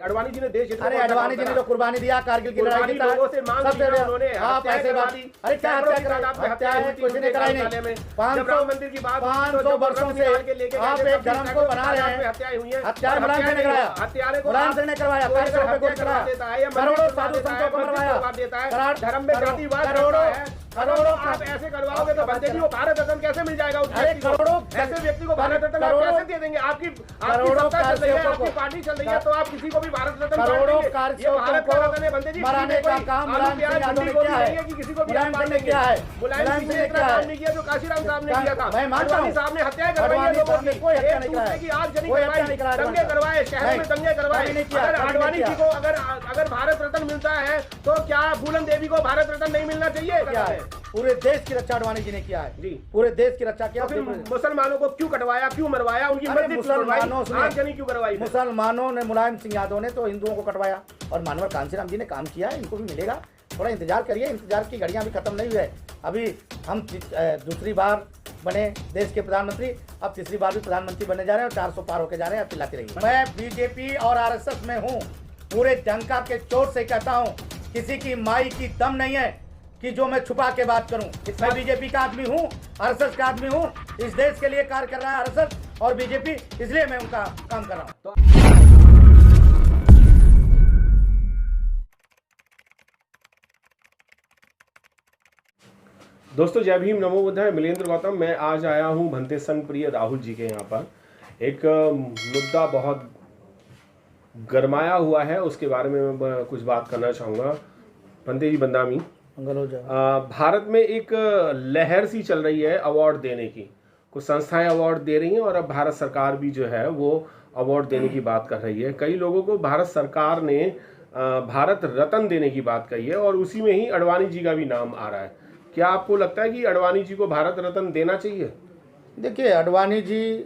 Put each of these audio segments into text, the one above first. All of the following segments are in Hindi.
अडवाणी जी ने देश हित में अरे कौन सा अडवाणी काम जी ने करा? जो कुर्बानी दिया कारगिल की लड़ाई कुर्बानी जीता लोगों से मांग सबसे की ना उन्होंने, हाँ हत्याएं पैसे करवा बात दी। अरे क्या सैकड़ों हत्या की तादाद में हत्या हत्याएं है हुई कुछ थी नहीं कराई उनके नहीं जब राम मंदिर की बात हुई तो 500 जब वर्षों रथ से निकाल के लेके आप गए थे, एक धर्म को बना रहे हैं हत्याएं हुई हैं। हत्या और मुलायम सिंह ने हत्याएं कराया हत्यारे को मुलायम सिंह ने करवाया कोई अगर 500 रुपए हत्या को करवा कराया देता है या मंदिर करोड़ों करवा साधु देता है, संतों को मस्जिद मरवाया करवा देता है, धर्म में जातिवाद करोड़ों करता है, करोड़ों आप ऐसे करवाओगे तो बंदे जी को भारत रत्न कैसे मिल जाएगा? उस अरे व्यक्ति को? करोड़ों ऐसे व्यक्ति को भारत रत्न आप करोड़ों कैसे दे देंगे? आपकी करोड़ों सत्ता चल रही है, कारसेवकों आपकी को- पार्टी चल रही है, तो आप किसी को भी भारत रत्न बांट करोड़ों देंगे। ये कारसेवकों भारत का को रत्न है बंदे जी, मराने का काम मुलायम सिंह यादव ने किया है। कि किसी को भी मुलायम आप बांट सिंह ने देंगे। किया है मुलायम सिंह ने इतना किया काम है नहीं किया जो काशीराम साहब ने किया था। मैं मानता अडवाणी हूं। साहब ने हत्याएं करवाई है अडवाणी लोगों साहब ने की, कोई हत्या एक नहीं दूसरे कराई। की आगजनी कोई करवाई, हत्या नहीं कराई दंगे करवाए, शहरों में नहीं। दंगे करवाए। कभी नहीं किया, अगर कभी नहीं अडवाणी किया। जी को अगर भारत रत्न मिलता है तो क्या फूलन देवी को भारत रत्न नहीं मिलना चाहिए? क्या है पूरे देश की रक्षा अडवाणी जी ने किया है जी। पूरे देश की रक्षा किया तो फिर मुसलमानों को क्यों कटवाया, क्यों मरवाया, उनकी अरे मस्जिद क्यों करवाई, मुसलमानों ने- आगजनी क्यों करवाई? मुसलमानों ने मुलायम सिंह यादव ने तो हिंदुओं को कटवाया और मानवर कांसीराम जी ने काम किया है इनको भी मिलेगा थोड़ा इंतजार करिए इंतजार की घड़ियां भी खत्म नहीं हुई है अभी हम दूसरी बार बने देश के प्रधानमंत्री अब तीसरी बार भी प्रधानमंत्री बनने जा रहे हैं और 400 पार होके जा रहे हैं अब चिल्लाते रहिए मैं बीजेपी और आरएसएस में हूँ पूरे डंका के चोट से कहता हूँ किसी की माई की दम नहीं है कि जो मैं छुपा के बात करूं मैं बीजेपी का आदमी हूं आरएसएस का आदमी हूं इस देश के लिए कार्य कर रहा है आरएसएस और बीजेपी इसलिए मैं उनका काम कर रहा हूं दोस्तों जय भीम नमो बुद्धाय मिलेंद्र गौतम मैं आज आया हूं भंते संघ प्रिय राहुल जी के यहाँ पर एक मुद्दा बहुत गरमाया हुआ है उसके बारे में मैं कुछ बात करना चाहूँगा। भंते जी बंदामी मंगल हो जाए भारत में एक लहर सी चल रही है अवार्ड देने की कुछ संस्थाएं अवार्ड दे रही हैं और अब भारत सरकार भी जो है वो अवार्ड देने की बात कर रही है। कई लोगों को भारत सरकार ने भारत रत्न देने की बात कही है और उसी में ही अडवाणी जी का भी नाम आ रहा है। क्या आपको लगता है कि अडवाणी जी को भारत रत्न देना चाहिए? देखिए अडवाणी जी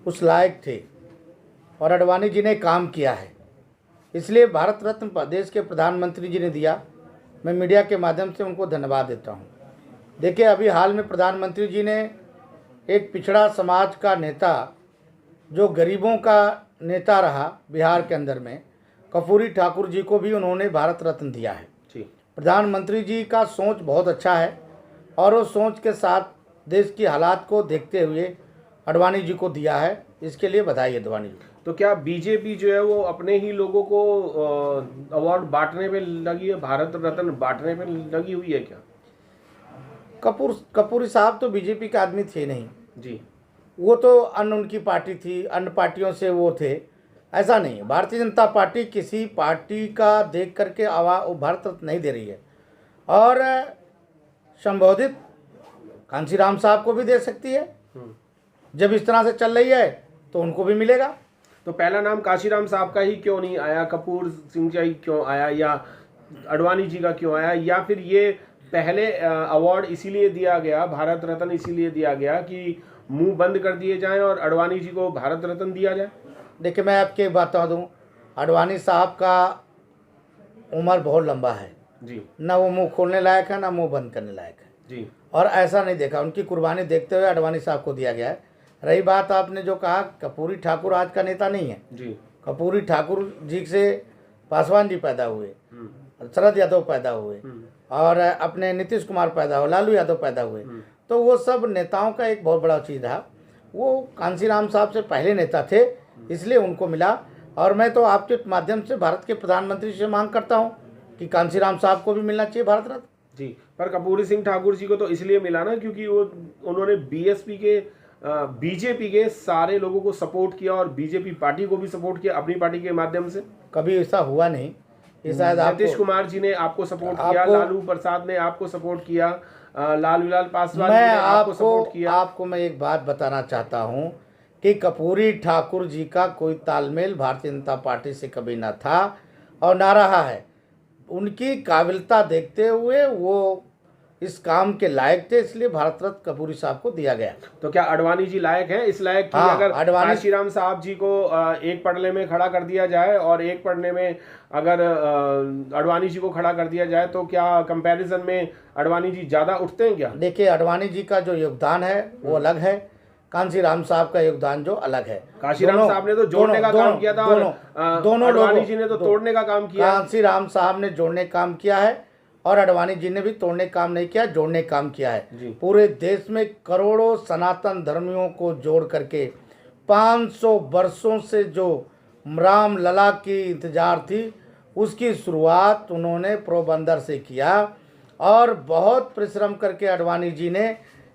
उस लायक थे और अडवाणी जी ने काम किया है इसलिए भारत रत्न देश के प्रधानमंत्री जी ने दिया मैं मीडिया के माध्यम से उनको धन्यवाद देता हूँ। देखिए अभी हाल में प्रधानमंत्री जी ने एक पिछड़ा समाज का नेता जो गरीबों का नेता रहा बिहार के अंदर में कर्पूरी ठाकुर जी को भी उन्होंने भारत रत्न दिया है। प्रधानमंत्री जी का सोच बहुत अच्छा है और उस सोच के साथ देश की हालात को देखते हुए अडवाणी जी को दिया है इसके लिए बधाई है अडवाणी जी। तो क्या बीजेपी जो है वो अपने ही लोगों को अवार्ड बांटने में लगी है, भारत रत्न बांटने में लगी हुई है क्या? कर्पूरी साहब तो बीजेपी के आदमी थे नहीं जी, वो तो अन्य उनकी पार्टी थी अन्य पार्टियों से वो थे ऐसा नहीं है। भारतीय जनता पार्टी किसी पार्टी का देख करके भारत रत्न नहीं दे रही है और संबोधित कांसीराम साहब को भी दे सकती है जब इस तरह से चल रही है तो उनको भी मिलेगा। तो पहला नाम काशीराम साहब का ही क्यों नहीं आया, कपूर सिंह जी क्यों आया या अडवाणी जी का क्यों आया, या फिर ये पहले अवार्ड इसीलिए दिया गया, भारत रत्न इसीलिए दिया गया कि मुंह बंद कर दिए जाएं और अडवाणी जी को भारत रत्न दिया जाए? देखिए मैं आपके एक बात बता दूँ अडवाणी साहब का उम्र बहुत लंबा है जी, ना वो मुंह खोलने लायक है ना मुंह बंद करने लायक है जी, और ऐसा नहीं देखा उनकी कुर्बानी देखते हुए अडवाणी साहब को दिया गया है। रही बात आपने जो कहा कर्पूरी ठाकुर आज का नेता नहीं है जी, कर्पूरी ठाकुर जी से पासवान जी पैदा हुए शरद यादव पैदा हुए और अपने नीतीश कुमार पैदा हुए लालू यादव पैदा हुए तो वो सब नेताओं का एक बहुत बड़ा चीज़ रहा। वो कांसीराम साहब से पहले नेता थे इसलिए उनको मिला और मैं तो आपके माध्यम से भारत के प्रधानमंत्री से मांग करता हूँ कि कांसीराम साहब को भी मिलना चाहिए भारत रत्न। जी, पर कर्पूरी सिंह ठाकुर जी को तो इसलिए मिला ना क्योंकि वो उन्होंने बीजेपी के सारे लोगों को सपोर्ट किया और बीजेपी पार्टी को भी सपोर्ट किया अपनी पार्टी के माध्यम से। कभी ऐसा हुआ नहीं ये शायद नीतीश कुमार जी ने आपको सपोर्ट किया, लालू प्रसाद ने आपको सपोर्ट किया, लालू पासवान ने आपको सपोर्ट किया। आपको मैं एक बात बताना चाहता हूँ कि कर्पूरी ठाकुर जी का कोई तालमेल भारतीय जनता पार्टी से कभी ना था और ना रहा है। उनकी काबिलियत देखते हुए वो इस काम के लायक थे इसलिए भारत रत्न कर्पूरी साहब को दिया गया। तो क्या अडवाणी जी लायक हैं इस लायक कि अगर काशीराम साहब जी को एक पड़ले में खड़ा कर दिया जाए और एक पड़ले में अगर अडवाणी जी को खड़ा कर दिया जाए तो क्या कंपैरिजन में अडवाणी जी ज़्यादा उठते हैं क्या? देखिए अडवाणी जी का जो योगदान है वो अलग है कांशीराम साहब का योगदान जो अलग है। कांशीराम साहब ने तो जोड़ने का काम किया था और दोनों अडवाणी जी ने तो तोड़ने का काम किया। कांशीराम साहब ने जोड़ने का काम किया है और अडवाणी जी ने भी तोड़ने का काम नहीं किया, जोड़ने का काम किया है। पूरे देश में करोड़ों सनातन धर्मियों को जोड़ करके 500 वर्षों से जो राम लला की इंतजार थी उसकी शुरुआत उन्होंने पोरबंदर से किया और बहुत परिश्रम करके अडवाणी जी ने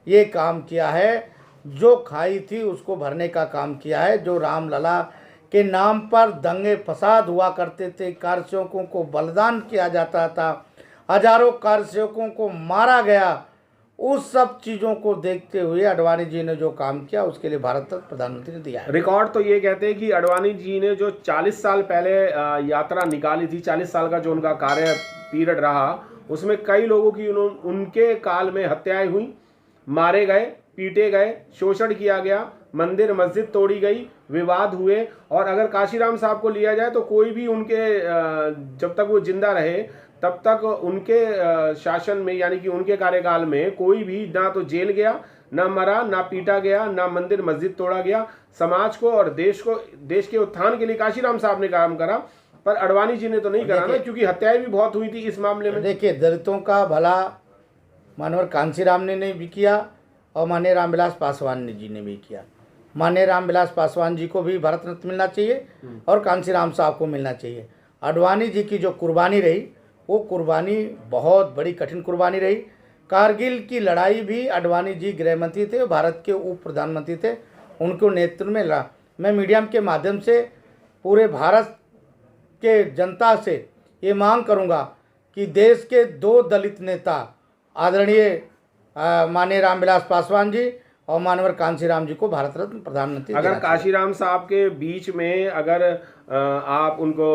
ये काम किया है। जो खाई थी उसको भरने का काम किया है। जो रामलला के नाम पर दंगे फसाद हुआ करते थे, कार्यसेवकों को बलिदान किया जाता था, हजारों कार्यसेवकों को मारा गया, उस सब चीज़ों को देखते हुए अडवाणी जी ने जो काम किया उसके लिए भारत रत्न प्रधानमंत्री ने दिया है। रिकॉर्ड तो ये कहते हैं कि अडवाणी जी ने जो 40 साल पहले यात्रा निकाली थी, 40 साल का जो उनका कार्य पीरियड रहा, उसमें कई लोगों की उनके काल में हत्याएं हुई, मारे गए, पीटे गए, शोषण किया गया, मंदिर मस्जिद तोड़ी गई, विवाद हुए। और अगर कांशीराम साहब को लिया जाए तो कोई भी उनके जब तक वो जिंदा रहे तब तक उनके शासन में यानी कि उनके कार्यकाल में कोई भी ना तो जेल गया, ना मरा, ना पीटा गया, ना मंदिर मस्जिद तोड़ा गया। समाज को और देश के उत्थान के लिए कांशीराम साहब ने काम करा, पर अडवाणी जी ने तो नहीं करा ना, क्योंकि हत्याएं भी बहुत हुई थी इस मामले में। देखिए, दलितों का भला मानवर कांशीराम ने भी किया और माननीय रामविलास पासवान जी ने भी किया। माननीय रामविलास पासवान जी को भी भारत रत्न मिलना चाहिए और कांशीराम साहब को मिलना चाहिए। अडवाणी जी की जो कुर्बानी रही वो कुर्बानी बहुत बड़ी कठिन कुर्बानी रही। कारगिल की लड़ाई भी अडवाणी जी गृह मंत्री थे, भारत के उप प्रधानमंत्री थे, उनके नेतृत्व में लड़ा। मैं मीडिया के माध्यम से पूरे भारत के जनता से ये मांग करूंगा कि देश के 2 दलित नेता आदरणीय माननीय रामविलास पासवान जी और मानवर कांशीराम जी को भारत रत्न प्रधानमंत्री। अगर कांशीराम साहब के बीच में अगर आप उनको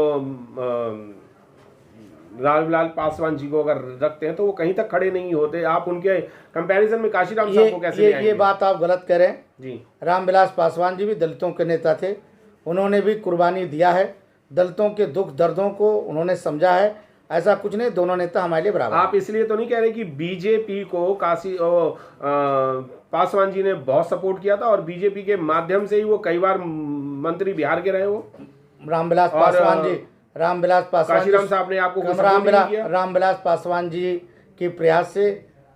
रामविलास पासवान जी को अगर रखते हैं तो वो कहीं तक खड़े नहीं होते। आप उनके कंपैरिजन में कांशीराम साहब को कैसे ये बात आप गलत कह रहे हैं जी। रामविलास पासवान जी भी दलितों के नेता थे, उन्होंने भी कुर्बानी दिया है, दलितों के दुख दर्दों को उन्होंने समझा है। ऐसा कुछ नहीं, दोनों नेता हमारे लिए बराबर। आप इसलिए तो नहीं कह रहे कि बीजेपी को पासवान जी ने बहुत सपोर्ट किया था और बीजेपी के माध्यम से ही वो कई बार मंत्री बिहार के रहे। वो रामविलास पासवान जी कांशीराम साहब ने आपको रामविलास पासवान जी के प्रयास से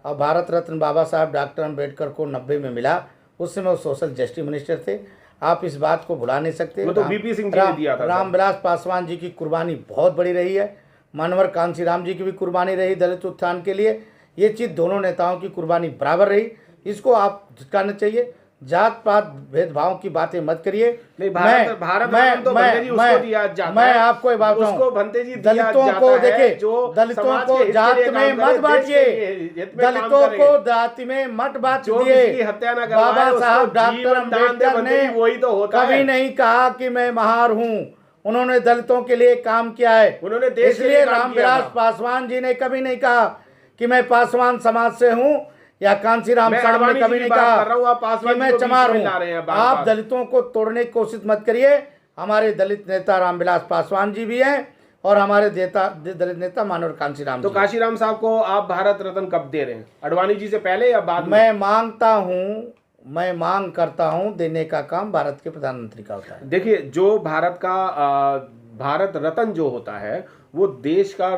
और भारत रत्न बाबा साहब डॉक्टर अम्बेडकर को 90 में मिला। उस समय वो सोशल जस्टिस मिनिस्टर थे। आप इस बात को भुला नहीं सकते। वो तो वीपी सिंह जी ने दिया था। रामविलास पासवान जी की कुर्बानी बहुत बड़ी रही है, मानवर कांशीराम जी की भी कुर्बानी रही दलित उत्थान के लिए। ये चीज़ दोनों नेताओं की कुर्बानी बराबर रही, इसको आप झुकाना चाहिए। जात पात भेदभाव की बातें मत करिए। मैं आपको एक बात बताऊं, दलितों को देखिए, दलितों को जाति में मत बांटिए, दलितों को जाति में मत बांटिए। बाबा साहब डॉक्टर अम्बेडकर ने कभी नहीं कहा कि मैं महार हूँ, उन्होंने दलितों के लिए काम किया है। उन्होंने देश के लिए इसलिए रामविलास पासवान जी ने कभी नहीं कहा कि मैं पासवान समाज से हूँ, या कांशीराम साहब ने कभी नहीं कहा कि मैं चमार हूँ। आप दलितों को तोड़ने की कोशिश मत करिए। हमारे दलित नेता रामविलास पासवान जी भी हैं और हमारे दलित नेता मानवर कांशीराम। तो कांशीराम साहब को आप भारत रत्न कब दे रहे हैं, अडवाणी जी से पहले या बाद में? मैं मांग करता हूं, देने का काम भारत के प्रधानमंत्री का होता है। देखिए, जो भारत रत्न जो होता है वो देश का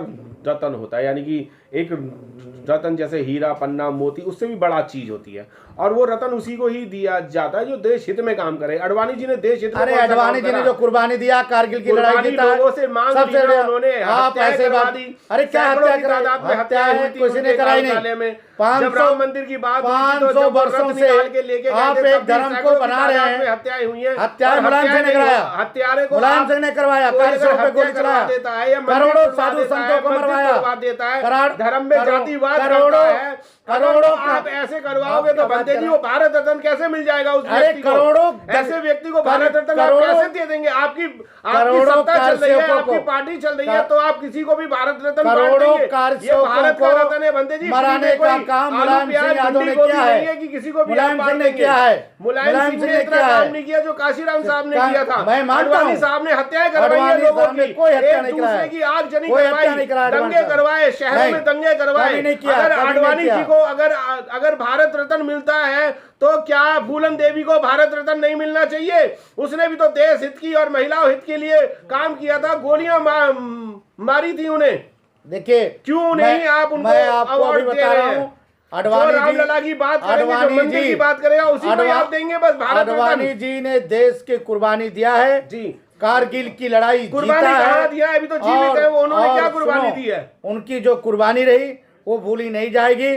रत्न होता है, यानी कि एक रत्न जैसे हीरा पन्ना मोती उससे भी बड़ा चीज होती है, और वो रत्न उसी को ही दिया जाता है जो देश हित में काम करे। अडवाणी जी ने देश हित में अडवाणी जी ने जो कुर्बानी दिया, कारगिल की लड़ाई जीता, लोगों से मांग ली उन्होंने, आप ऐसे बात, अरे क्या हत्या है, किसी ने कराई नहीं। 500 मंदिर की बात, 500 वर्षों से आप एक धर्म को बना रहे हैं। हत्याएं हुई हैं, हत्या मुलायम सिंह ने कराया, हत्यारे को मुलायम सिंह ने करवाया, पे गोली चलाया, करोड़ों साधु संतों को मरवाया देता है, धर्म में जातिवाद करोड़ों। आप ऐसे करवाओगे तो बंदे जी वो भारत रत्न कैसे मिल जाएगा उस व्यक्ति को? ऐसे व्यक्ति को भारत रत्न आप कैसे दे देंगे? आपकी सत्ता चल रही है, आपकी पार्टी चल रही है, तो आप किसी को भी भारत रत्न बांट देंगे। ये भारत का रत्न है बंदे जी। मराने का काम मुलायम सिंह यादव ने किया है, कि किसी को भी मुलायम सिंह ने किया है, मुलायम सिंह ने इतना काम नहीं किया जो कांशीराम साहब ने किया था। मैं मानता हूं, साहब ने हत्याएं करवाई है लोगों की, एक दूसरे की आगजनी करवाई, दंगे करवाए, शहरों में दंगे करवाए। अगर अडवाणी जी को को अगर भारत रत्न मिलता है तो क्या फूलन देवी को भारत रत्न नहीं मिलना चाहिए? उसने भी तो देश हित की और महिलाओं हित के लिए काम किया था, गोलियां मारी थी उन्हें। देखिए, क्यों नहीं आप उनको अवार्ड दे रहे हैं? अडवाणी जो रामलला की बात करेंगे, जो मंदिर की बात करेगा, उसी को आप देंगे बस भारत रत्न। अडवाणी जी ने देश के कुर्बानी दिया है जी, कारगिल की लड़ाई कुर्बानी जीता कहाँ है, दिया है? अभी तो जीवित है वो, उन्होंने क्या कुर्बानी दी है? उनकी जो कुर्बानी रही वो भूली नहीं जाएगी।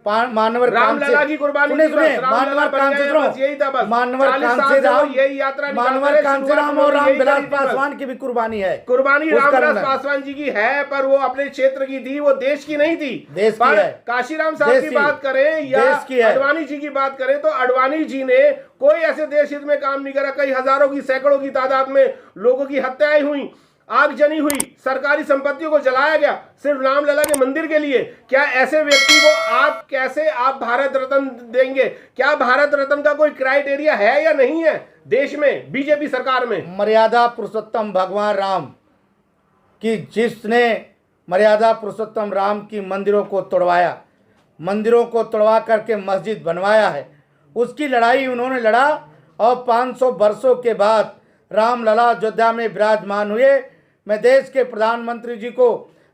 मानवर रामलला की कुर्बानी सुने थी बस, रामलला बन गए बस, यही था बस। मानवर 40 साल से वो यही यात्रा निकाल रहे, मानवर कांसीराम और यही रामविलास करी थी बस। पासवान की भी कुर्बानी है। कुर्बानी उस रामविलास कारण पासवान जी की है, पर वो अपने क्षेत्र की थी, वो देश की नहीं थी। देश की पर है। काशीराम साहब देश की की। बात करें या देश की है। अडवाणी जी की बात करें तो अडवाणी जी ने कोई ऐसे देश हित में काम नहीं करा। कई हजारों की, सैकड़ों की तादाद में लोगों की हत्याएं हुई, आगजनी हुई, सरकारी संपत्तियों को जलाया गया सिर्फ रामलला के मंदिर के लिए। क्या ऐसे व्यक्ति को आप भारत रत्न देंगे? क्या भारत रत्न का कोई क्राइटेरिया है या नहीं है देश में, बीजेपी सरकार में? मर्यादा पुरुषोत्तम भगवान राम की, जिसने मर्यादा पुरुषोत्तम राम की मंदिरों को तोड़वाया, मंदिरों को तोड़वा करके मस्जिद बनवाया है, उसकी लड़ाई उन्होंने लड़ा। और 500 वर्षों के बाद रामलला अयोध्या में विराजमान हुए। मैं देश के प्रधानमंत्री जी को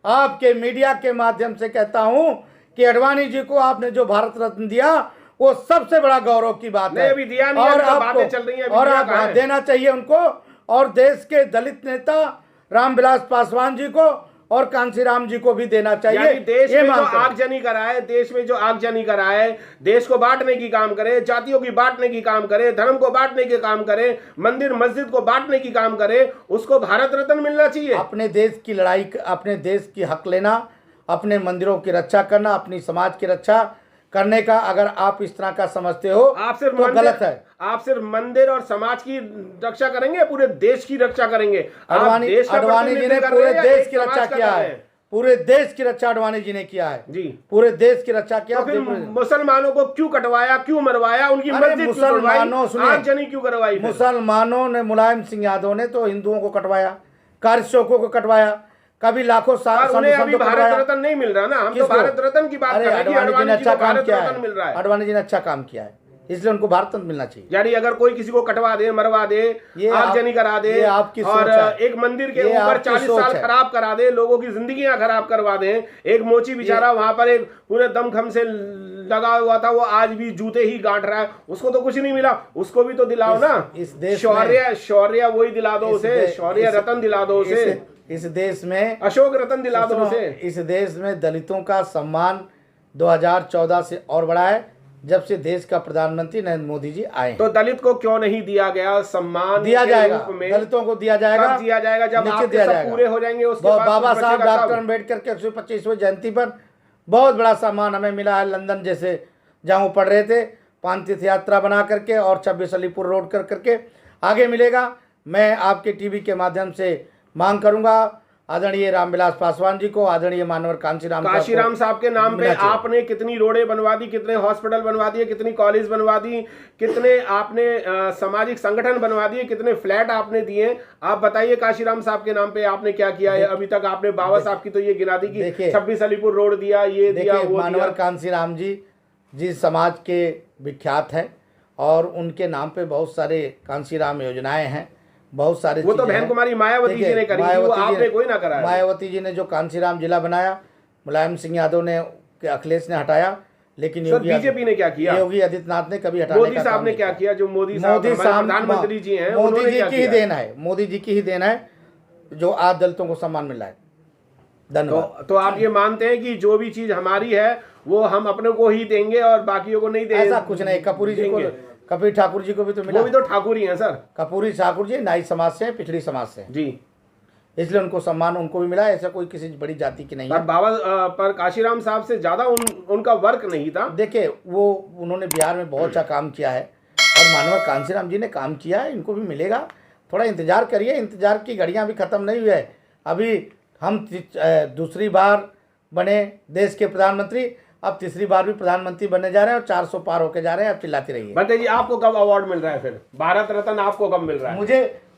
आपके मीडिया के माध्यम से कहता हूं कि अडवाणी जी को आपने जो भारत रत्न दिया वो सबसे बड़ा गौरव की बात है। अभी दिया नहीं, और तो बातें चल रही हैं, और आप देना चाहिए उनको। और देश के दलित नेता रामविलास पासवान जी को और कांसीराम जी को भी देना चाहिए। यानी देश में जो आगजनी कराए, देश में जो आगजनी कराए, देश को बांटने की काम करे, जातियों की बांटने की काम करे, धर्म को बांटने के काम करे, मंदिर मस्जिद को बांटने की काम करे, उसको भारत रत्न मिलना चाहिए। अपने देश की लड़ाई, अपने देश की हक लेना, अपने मंदिरों की रक्षा करना, अपनी समाज की रक्षा करने का अगर आप इस तरह का समझते हो आप सिर्फ तो गलत है। आप सिर्फ मंदिर और समाज की रक्षा करेंगे, पूरे देश की रक्षा करेंगे? अडवाणी जी ने पूरे देश की रक्षा किया है, पूरे देश की रक्षा अडवाणी जी ने किया है जी, पूरे देश की रक्षा किया। तो फिर मुसलमानों को क्यों कटवाया, क्यों मरवाया, उनकी मस्जिद आगजनी क्यों करवाई? मुसलमानों ने, मुलायम सिंह यादव ने तो हिंदुओं को कटवाया, कार्यशोकों को कटवाया, कभी लाखों उन्हें अभी भारत रत्न नहीं मिल रहा ना। हम तो भारत रत्न की बात कर रहे हैं कि अडवाणी जी को भारत रत्न मिल रहा है। अडवाणी जी ने अच्छा काम किया है, इसलिए उनको भारत रत्न मिलना चाहिए। यानी अगर कोई किसी को कटवा दे, मरवा दे, आगजनी करा दे और एक मंदिर के ऊपर 40 साल खराब करा दे, लोगों की जिंदगियां खराब करवा दे। एक मोची बेचारा वहां पर एक पूरे दमखम से लगा हुआ था, वो आज भी जूते ही गांठ रहा है, उसको तो कुछ नहीं मिला, उसको भी तो दिलाओ ना। इस देश शौर्य वही दिला दो उसे, शौर्य रत्न दिला दो उसे। इस देश में अशोक रत्न दिला दो उसे। इस देश में दलितों का सम्मान 2014 से और बढ़ा है, जब से देश का प्रधानमंत्री नरेंद्र मोदी जी आए। तो दलित को क्यों नहीं दिया गया सम्मान? दिया जाएगा, दलितों को दिया जाएगा। दिया जाएगा जब आपके सब पूरे हो जाएंगे। उसके बाद बाबा साहब डॉक्टर अम्बेडकर के 125वें जयंती पर बहुत बड़ा सम्मान हमें मिला है, लंदन जैसे जहाँ वो पढ़ रहे थे, 5 तीर्थ यात्रा बना करके और 26 अलीपुर रोड कर करके आगे मिलेगा। मैं आपके टीवी के माध्यम से मांग करूंगा आदरणीय रामविलास पासवान जी को, आदरणीय मानवर काशीराम साहब के नाम पे आपने कितनी रोडें बनवा दी, कितने हॉस्पिटल बनवा दिए, कितनी कॉलेज बनवा दी, कितने आपने सामाजिक संगठन बनवा दिए, कितने फ्लैट आपने दिए। आप बताइए काशीराम साहब के नाम पे आपने क्या किया है अभी तक? आपने बाबा साहब की तो ये गिना दी कि 26 अलीपुर रोड दिया, ये दिया, वो मानवर काशीराम जी जिस समाज के विख्यात है और उनके नाम पे बहुत सारे काशीराम योजनाएं हैं, बहुत सारे। वो तो बहन कुमारी मायावती जी ने करी, वो आपने कोई ना कराया। मायावती जी ने जो कांसीराम जिला बनाया, मुलायम सिंह यादव ने, अखिलेश ने हटाया, लेकिन बीजेपी ने क्या किया? योगी आदित्यनाथ ने कभी हटाने मोदी साहब ने क्या किया? जो मोदी साहब प्रधानमंत्री जी हैं, मोदी जी की ही देन है, मोदी जी की ही देन है जो आज दलितों को सम्मान मिल रहा है। धन्यवाद। तो आप ये मानते हैं कि जो भी चीज हमारी है वो हम अपने को ही देंगे और बाकियों को नहीं देंगे? ऐसा कुछ नहीं। कपूरी जी को, कपूरी ठाकुर जी को भी तो मिला। वो भी तो ठाकुर ही हैं सर। कपूरी ठाकुर जी नाई समाज से, पिछड़ी समाज से जी, इसलिए उनको सम्मान उनको भी मिला। ऐसा कोई किसी बड़ी जाति की नहीं है। बाबा पर काशीराम साहब से ज्यादा उनका वर्क नहीं था। देखिए, वो उन्होंने बिहार में बहुत अच्छा काम किया है और मानवर कांसीराम जी ने काम किया है, इनको भी मिलेगा। थोड़ा इंतजार करिए, इंतजार की घड़ियां भी खत्म नहीं हुई है। अभी हम दूसरी बार बने देश के प्रधानमंत्री, अब तीसरी बार भी प्रधानमंत्री बनने जा रहे हैं और 400 पार होके जा रहे हैं। अब चिल्लाती रहिए। बंदे जी, आपको कब अवार्ड मिल रहा है फिर? भारत रत्न आपको कब मिल रहा है?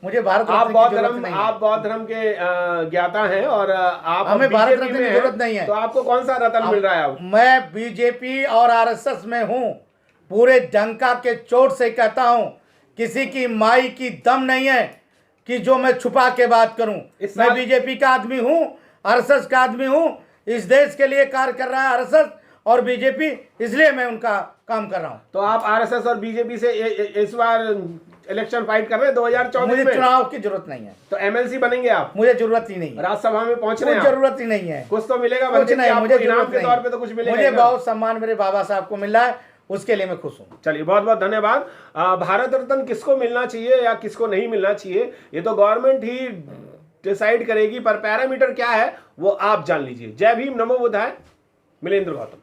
मुझे भारत आप रत्न बौद्ध की जरूरत धर्म नहीं आप है। बौद्ध धर्म के ज्ञाता हैं और आप हमें भारत बीजेपी रत्न में की हैं, जरूरत नहीं है। तो आपको कौन सा रत्न मिल रहा है अब? मैं बीजेपी और आरएसएस में हूं, पूरे डंका के चोट से कहता हूं, किसी की माई की दम नहीं है कि जो मैं छुपा के बात करूं। मैं बीजेपी का आदमी हूं, आरएसएस का आदमी हूं। इस देश के लिए कार्य कर रहा है आरएसएस और बीजेपी, इसलिए मैं उनका काम कर रहा हूं। तो आप आरएसएस और बीजेपी से इस बार इलेक्शन फाइट कर रहे हैं 2024 मुझे में? चुनाव की जरूरत नहीं है। तो एमएलसी बनेंगे आप? मुझे जरूरत ही नहीं है। राज्यसभा में पहुंच रहे मुझे हैं? जरूरत ही नहीं है। कुछ तो मिलेगा, कुछ नहीं, मुझे इनाम जरूरत के तौर पे नहीं। तो कुछ मिलेगा। मुझे बहुत सम्मान मेरे बाबा साहब को मिल रहा है, उसके लिए मैं खुश हूँ। चलिए, बहुत बहुत धन्यवाद। भारत रत्न किसको मिलना चाहिए या किसको नहीं मिलना चाहिए, ये तो गवर्नमेंट ही डिसाइड करेगी, पर पैरामीटर क्या है वो आप जान लीजिए। जय भीम, नमो बुद्धाय। मिलेंद्र गौतम।